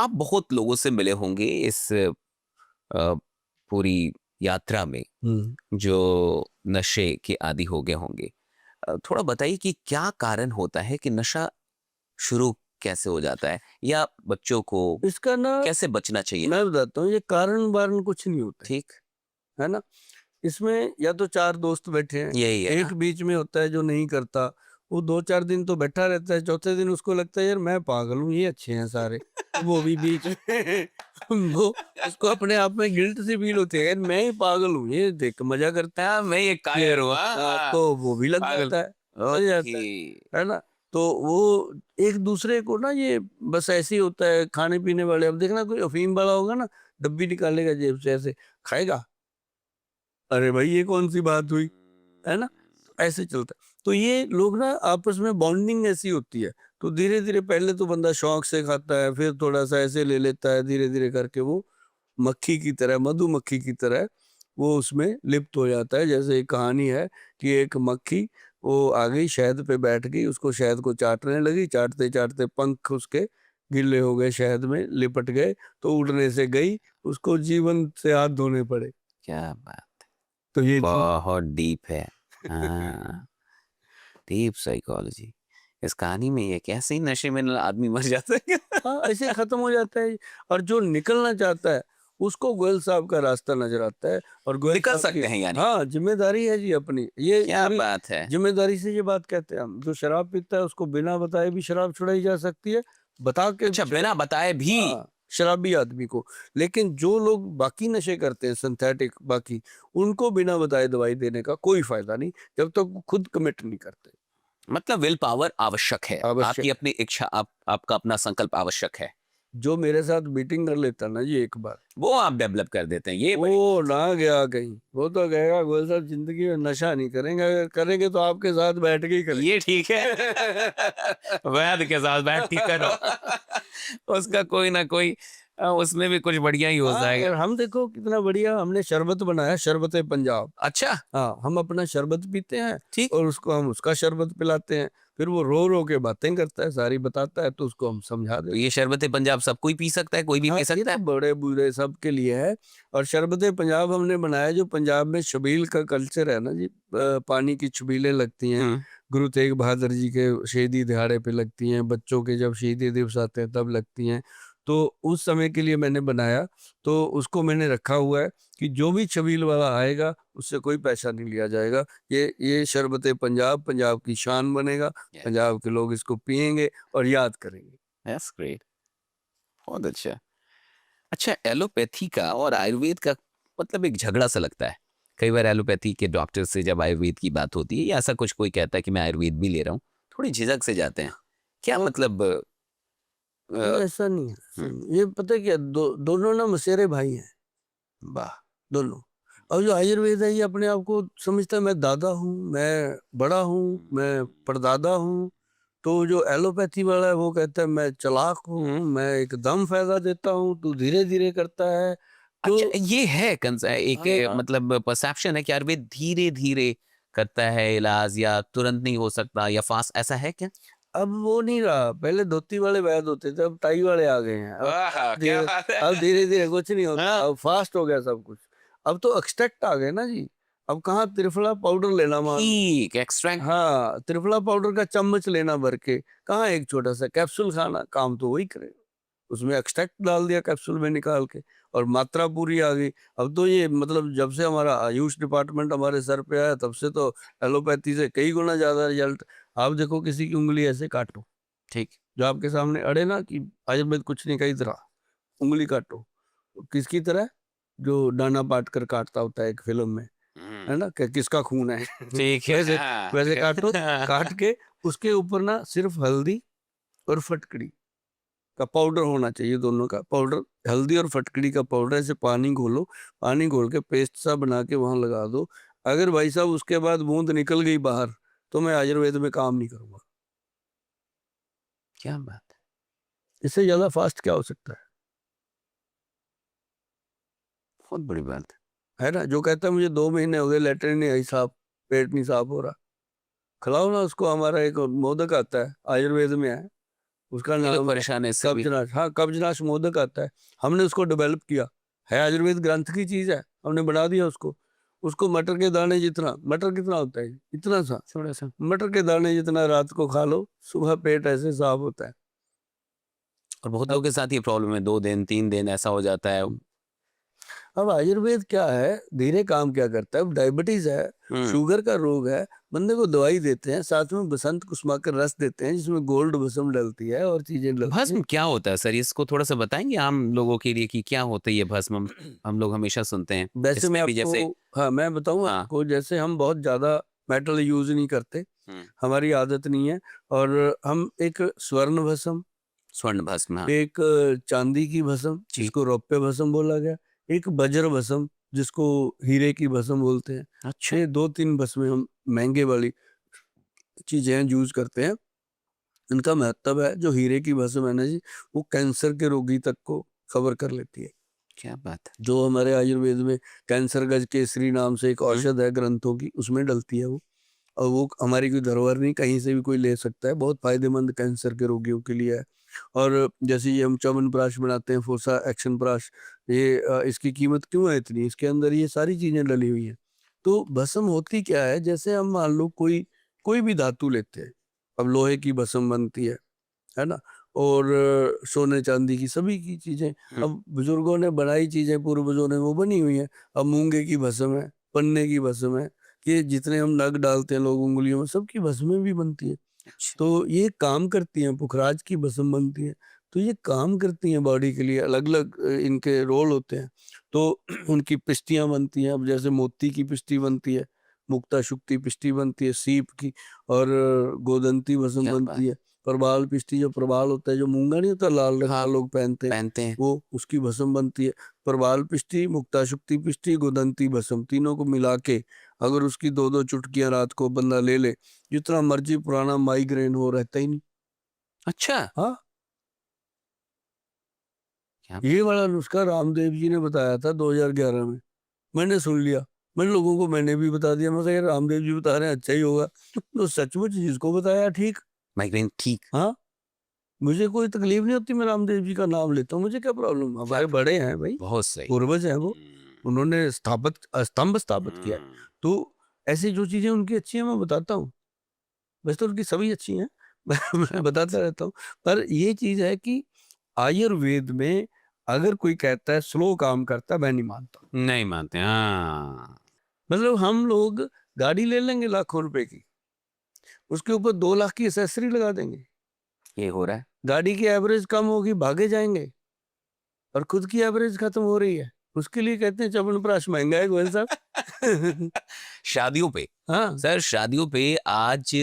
आप बहुत लोगों से मिले होंगे इस पूरी यात्रा में हम्म। जो नशे के आदी हो गए होंगे। थोड़ा बताइए कि क्या कारण होता है कि नशा शुरू कैसे हो जाता है, या बच्चों को इसका ना कैसे बचना चाहिए? मैं बताता हूँ, ये कारण वारण कुछ नहीं होता ठीक, है ना। इसमें या तो चार दोस्त बैठे हैं, यही है एक ना। बीच में होता है जो नहीं करता, वो 2-4 दिन तो बैठा रहता है, चौथे दिन उसको लगता है यार मैं पागल हूँ, ये अच्छे हैं सारे, तो वो भी बीच में वो उसको अपने आप में गिल्ट सी फील होती है, यार मैं ही पागल हूँ, ये देख मजा करता हाँ, मैं ये है। कायर हूँ। तो वो भी लग पागल। जाता लग ओके। जाता है ना। तो वो एक दूसरे को ना, ये बस ऐसे ही होता है खाने पीने वाले। अब देखना कोई अफीम वाला होगा ना, डब्बी निकालेगा जेब से, ऐसे खाएगा, अरे भाई ये कौन सी बात हुई, है ना। ऐसे चलता है। तो ये लोग ना आपस में बॉन्डिंग ऐसी होती है। तो धीरे धीरे पहले तो बंदा शौक से खाता है, फिर थोड़ा सा ऐसे ले लेता है, धीरे धीरे करके वो मक्खी की तरह, मधुमक्खी की तरह वो उसमें लिप्त हो जाता है। जैसे एक कहानी है कि एक मक्खी वो आ गई शहद पे बैठ गई, उसको शहद को चाटने लगी, चाटते चाटते पंख उसके गिल्ले हो गए, शहद में लिपट गए, तो उड़ने से गई, उसको जीवन से हाथ धोने पड़े। क्या बात। तो ये थी। बहुत डीप है। हाँ, डीप साइकोलॉजी। इस कहानी में ये कैसे ही नशे में आदमी मर जाता है। हाँ, ऐसे खत्म हो जाता है। और जो निकलना चाहता है उसको गोयल साहब का रास्ता नजर आता है, और गोयल निकल साहब की सकते हैं यानी। हाँ जिम्मेदारी है जी अपनी, ये क्या पूरी बात है। जिम्मेदारी से ये बात कहते हैं हम। जो शराब पीता है उसको बिना बताए भी शराब छुड़ाई जा सकती है, बता के भी अच्छा, बिना बताए भी। हाँ, शराबी आदमी को। लेकिन जो लोग बाकी नशे करते हैं सिंथेटिक बाकी, उनको बिना बताए दवाई देने का कोई फायदा नहीं, जब तक वो खुद कमिट नहीं करते। मतलब विल पावर आवश्यक है, आपकी आवश्यक। अपनी इच्छा, आपका अपना संकल्प आवश्यक है। जो मेरे साथ मीटिंग कर लेता ना जी एक बार, वो आप डेवलप कर देते हैं, ये बड़ी वो ना गया कहीं, वो तो कहेगा गोयल साहब जिंदगी में नशा नहीं करेंगे, अगर करेंगे तो आपके साथ बैठ के ही ये ठीक है। करेंगे। वैद के साथ बैठ के करो। उसका कोई ना कोई उसमें भी कुछ बढ़िया ही हो हाँ, जाएगा। और हम देखो कितना बढ़िया हमने शरबत बनाया, शरबत पंजाब। अच्छा। हाँ, हम अपना शरबत पीते हैं ठीक। और उसको हम उसका शरबत पिलाते हैं। फिर वो रो रो के बातें करता है, सारी बताता है, तो उसको हम समझा तो देते ये हैं। शरबत पंजाब सब कोई पी सकता है, कोई भी हाँ, पी ये सकता तो है। बड़े बूढ़े सबके लिए है। और शरबत पंजाब हमने बनाया, जो पंजाब में छबील का कल्चर है ना जी, पानी की छबीलें लगती हैं, हम्म। गुरु तेग बहादुर जी के शहीदी दिहाड़े पे लगती हैं, बच्चों के जब शहीदी दिवस आते हैं तब लगती हैं। तो उस समय के लिए मैंने बनाया, तो उसको मैंने रखा हुआ है कि जो भी छबील वाला आएगा उससे कोई पैसा नहीं लिया जाएगा। ये शरबत पंजाब पंजाब की शान बनेगा, पंजाब के लोग इसको पियेंगे और याद करेंगे। That's great. बहुत अच्छा। अच्छा, एलोपैथी का और आयुर्वेद का मतलब एक झगड़ा सा लगता है। कई बार एलोपैथी के डॉक्टर से जब आयुर्वेद की बात होती है, या ऐसा कुछ कोई कहता है कि मैं आयुर्वेद भी ले रहा हूँ, थोड़ी झिझक से जाते हैं। क्या और मतलब नहीं, अ, ऐसा नहीं है, ऐसा हम्म, नहीं। ये पता है क्या, दोनों ना मसेरे भाई हैं, वाह। दोनों। और जो आयुर्वेद है ये अपने आप को समझता है मैं दादा हूँ, मैं बड़ा हूँ, मैं परदादा हूँ। तो जो एलोपैथी वाला है वो कहता है मैं चालाक हूँ, मैं एकदम फायदा देता हूँ, तू धीरे धीरे करता है। तो अच्छा, ये है एक हाँ, मतलब परसेप्शन है कि आयुर्वेद धीरे धीरे करता है इलाज, या तुरंत नहीं हो सकता, या फास्ट, ऐसा है क्या? अब वो नहीं रहा, पहले धोती वाले वैद होते थे, अब टाई वाले आ गए हैं। वाह, क्या धीरे बात है। अब धीरे धीरे कुछ नहीं होता, हाँ। अब फास्ट हो गया सब कुछ। अब तो एक्सट्रैक्ट आ गए ना जी। अब कहाँ त्रिफला पाउडर लेना मान लो, ठीक, एक्सट्रैक्ट। हाँ त्रिफला पाउडर का चम्मच लेना भर के, कहाँ एक छोटा सा कैप्सूल खाना, काम तो वही करेगा। उसमें एक्सट्रैक्ट डाल दिया कैप्सूल में निकाल के, और मात्रा पूरी आ गई। अब तो ये मतलब जब से हमारा आयुष डिपार्टमेंट हमारे सर पे आया, तब से तो एलोपैथी से कई गुना ज्यादा रिजल्ट। आप देखो किसी की उंगली ऐसे काटो, ठीक। जो आपके सामने अड़े ना कि आयुर्वेद कुछ नहीं कही तरह, उंगली काटो, तो किसकी तरह, जो डाना पाटकर काटता होता है एक फिल्म में, है ना, किसका खून है। ठीक है। वैसे हाँ, वैसे काटो, काट हाँ। के उसके ऊपर ना सिर्फ हल्दी और फटकड़ी का पाउडर होना चाहिए, दोनों का पाउडर, हल्दी और फटकड़ी का पाउडर, ऐसे पानी घोलो, पानी घोल के पेस्ट सा बना के वहां लगा दो। अगर भाई साहब उसके बाद बूंद निकल गई बाहर, तो मैं आयुर्वेद में काम नहीं करूंगा। क्या बात इससे ज्यादा फास्ट क्या हो सकता है, बहुत बड़ी बात है ना। जो कहता है मुझे 2 महीने हो गए लेटरिन नहीं आई साहब, पेट नहीं साफ हो रहा, खिलाओ ना उसको, हमारा एक मोदक आता है आयुर्वेद में है, उसका ये लोग नाम है परेशान है इससे भी। कब्जनाश। हाँ, कब्जनाश मोदक आता है, हमने उसको डेवलप किया, है आयुर्वेद ग्रंथ की चीज है, हमने बना दिया उसको। उसको मटर के दाने जितना, मटर कितना होता है, इतना सा, थोड़ा सा। मटर के दाने जितना रात को खा लो, सुबह पेट ऐसे साफ होता है। और बहुत लोगों अब के साथ ये प्रॉब्लम है, 2 दिन 3 दिन ऐसा हो जाता है। अब आयुर्वेद क्या है, धीरे काम क्या करता है, अब डायबिटीज है, शुगर का रोग है, बंदे को दवाई देते हैं, साथ में बसंत कुसुमाकर रस देते हैं जिसमें गोल्ड भस्म डलती है और चीजें डलती भस्म क्या होता है सर, इसको थोड़ा सा बताएंगे आम लोगों के लिए कि क्या होता है ये भस्म? हैं। हम लोग हमेशा सुनते हैं वैसे मैं इसमें भी, आपको, जैसे। हाँ मैं बताऊं हाँ। आपको, जैसे हम बहुत ज्यादा मेटल यूज नहीं करते, हम्म, हमारी आदत नहीं है, और हम एक स्वर्ण भस्म, स्वर्ण भस्म, हाँ। एक चांदी की भस्म जी। जिसको रौप्य भस्म बोला गया, एक वज्र भस्म जिसको हीरे की भस्म बोलते हैं, अच्छा। ये 2-3 भस्में हम महंगे वाली चीजें यूज करते हैं। इनका महत्व है, जो हीरे की भस्म है ना जी, वो कैंसर के रोगी तक को कवर कर लेती है। क्या बात है। जो हमारे आयुर्वेद में कैंसर गज केसरी नाम से एक हम्म, औषध है ग्रंथों की, उसमें डलती है वो, और वो हमारी कोई धरोहर नहीं, कहीं से भी कोई ले सकता है, बहुत फायदेमंद कैंसर के रोगियों के लिए है। और जैसे ये हम च्यवनप्राश बनाते हैं, फोसा एक्शन प्राश, ये इसकी कीमत क्यों है इतनी, इसके अंदर ये सारी चीजें डली हुई हैं। तो भस्म होती क्या है, जैसे हम मान लो कोई कोई भी धातु लेते हैं, अब लोहे की भस्म बनती है ना, और सोने चांदी की, सभी की चीजें हम्म, अब बुजुर्गों ने बनाई चीजें, पूर्वजों ने, वो बनी हुई हैं। अब मूंगे की भस्म है, पन्ने की भस्म है, कि जितने हम नग डालते हैं लोग उंगलियों में, सबकी भस्में भी बनती है। अच्छा। तो ये काम करती हैं, पुखराज की भस्म बनती है। तो ये काम करती हैं बॉडी के लिए, अलग अलग इनके रोल होते हैं। तो उनकी पिष्टियां बनती हैं, अब जैसे मोती की पिष्टी बनती है, मुक्ता शुक्ति पिष्टी बनती है सीप की, और गोदंती भस्म क्या बात। बनती है। प्रबाल पिष्टी, जो प्रबाल होता है, जो मूंगा नहीं होता लाल रंग का हाँ, लोग पहनते हैं, पहनते हैं। वो उसकी भस्म बनती है। प्रबाल पिष्टी, मुक्ता शुक्ति पिष्टी, गोदंती भस्म, तीनों को मिला के अगर उसकी 2-2 चुटकियां रात को बंदा ले ले, जितना मर्जी पुराना माइग्रेन हो, रहता ही नहीं। अच्छा। हाँ, क्या। ये वाला नुस्खा रामदेव जी ने बताया था 2011 में, मैंने सुन लिया, मैंने लोगों को मैंने भी बता दिया, मैं कहा यार रामदेव जी बता रहे हैं, अच्छा ही होगा। तो सचमुच जिसको बताया ठीक। माइग्रेन ठीक। हाँ, मुझे कोई तकलीफ नहीं होती, मैं रामदेव जी का नाम लेता हूँ, मुझे क्या प्रॉब्लम, क्या। हमारे बड़े हैं भाई, बहुत सही। पूर्वज हैं वो, हम्म, उन्होंने स्तंभ स्थापित किया है। हम्म, तो ऐसी जो चीजें उनकी अच्छी हैं मैं बताता हूँ, वैसे तो उनकी सभी अच्छी हैं, क्या मैं बताता बात। रहता हूँ। पर ये चीज है कि आयुर्वेद में अगर कोई कहता है स्लो काम करता है, मैं नहीं मानता। नहीं मानते, हाँ। मतलब हम लोग गाड़ी ले लेंगे लाखों रुपए की, उसके ऊपर 2 लाख की एसेसरी लगा देंगे, ये हो रहा है। गाड़ी की एवरेज कम होगी, भागे जाएंगे, और खुद की एवरेज खत्म हो रही है। उसके लिए कहते हैं च्यवनप्राश महंगा है गोयल साहब। शादियों पे। हाँ। सर शादियों पे आज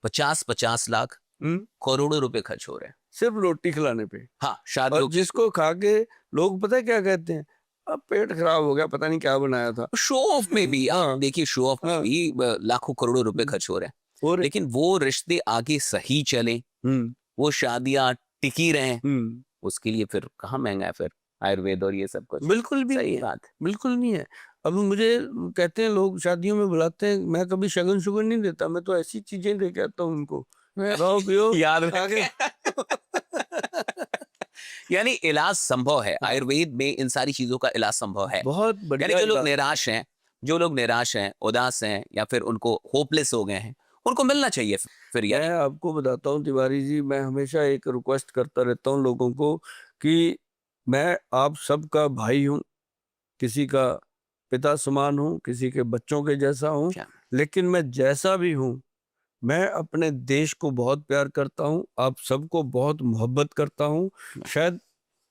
50-50 लाख, हम्म, करोड़ों रुपए खर्च हो रहे हैं। सिर्फ रोटी खिलाने पे। हाँ, और शादियों की। जिसको खा के लोग पता है क्या कहते हैं, अब पेट खराब हो गया, पता नहीं क्या बनाया था। शो ऑफ में भी आप हाँ। देखिए, शो ऑफ में हाँ। भी लाखों करोड़ों रुपए खर्च हो रहे हैं। और लेकिन वो रिश्ते आगे सही चले, हम्म वो शादियां टिकी रहें, हम्म उसके लिए फिर कहाँ महंगा है फिर आयुर्वेद और ये सब कुछ। बिल्कुल भी नहीं सही है, बात है। बिल्कुल नहीं है। अब मुझे कहते हैं लोग, शादियों में बुलाते हैं, मैं कभी शगन शुगन नहीं देता, मैं तो ऐसी चीजें दे के आता हूँ उनको, खाओ पियो याद आगे। रखें। यानी इलाज संभव है, हाँ, आयुर्वेद में इन सारी चीजों का इलाज संभव है। बहुत यानी बढ़िया जो लोग इलाज। निराश हैं, जो लोग निराश हैं, उदास हैं, या फिर उनको होपलेस हो गए हैं, उनको मिलना चाहिए फिर मैं यानी। आपको बताता हूँ तिवारी जी, मैं हमेशा एक रिक्वेस्ट करता रहता हूँ लोगों को कि मैं आप सबका भाई हूँ, किसी का पिता समान हूँ, किसी के बच्चों के जैसा हूँ, क्या। लेकिन मैं जैसा भी हूँ, मैं अपने देश को बहुत प्यार करता हूँ, आप सबको बहुत मोहब्बत करता हूँ। शायद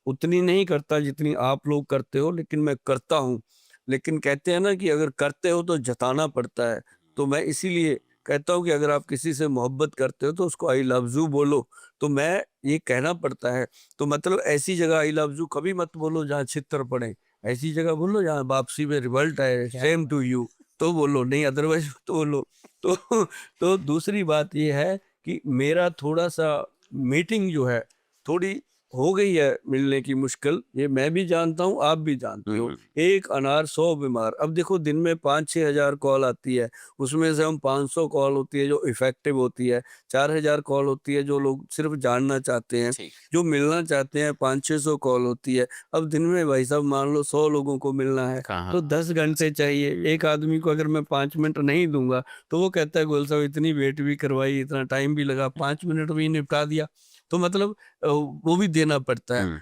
उतनी नहीं करता जितनी आप लोग करते हो, लेकिन मैं करता हूँ। लेकिन कहते हैं ना कि अगर करते हो तो जताना पड़ता है, तो मैं इसीलिए कहता हूँ कि अगर आप किसी से मोहब्बत करते हो तो उसको आई लव यू बोलो। तो मैं ये कहना पड़ता है, तो मतलब ऐसी जगह आई लव यू कभी मत बोलो जहाँ छित्र पड़े, ऐसी जगह बोलो जहाँ वापसी में रिवल्ट आए, क्या सेम टू यू, तो बोलो, नहीं अदरवाइज तो बोलो। तो दूसरी बात ये है कि मेरा थोड़ा सा मीटिंग जो है, थोड़ी हो गई है मिलने की मुश्किल, ये मैं भी जानता हूँ, आप भी जानते हो। एक अनार 100 बीमार। अब देखो दिन में 5-6 हज़ार कॉल आती है, उसमें से हम 500 कॉल होती है जो इफ़ेक्टिव होती है, 4000 कॉल होती है जो लोग सिर्फ़ जानना चाहते हैं, ठीक। जो मिलना चाहते हैं 500-600 कॉल होती है। अब दिन में भाई साहब मान लो 100 लोगों को मिलना है, कहाँ? तो 10 घंटे चाहिए। एक आदमी को अगर मैं 5 मिनट नहीं दूँगा, तो वो कहता है गोयल साहब इतनी वेट भी करवाई, इतना टाइम भी लगा, 5 मिनट में ही निपटा दिया। तो मतलब वो भी देना पड़ता है। हुँ।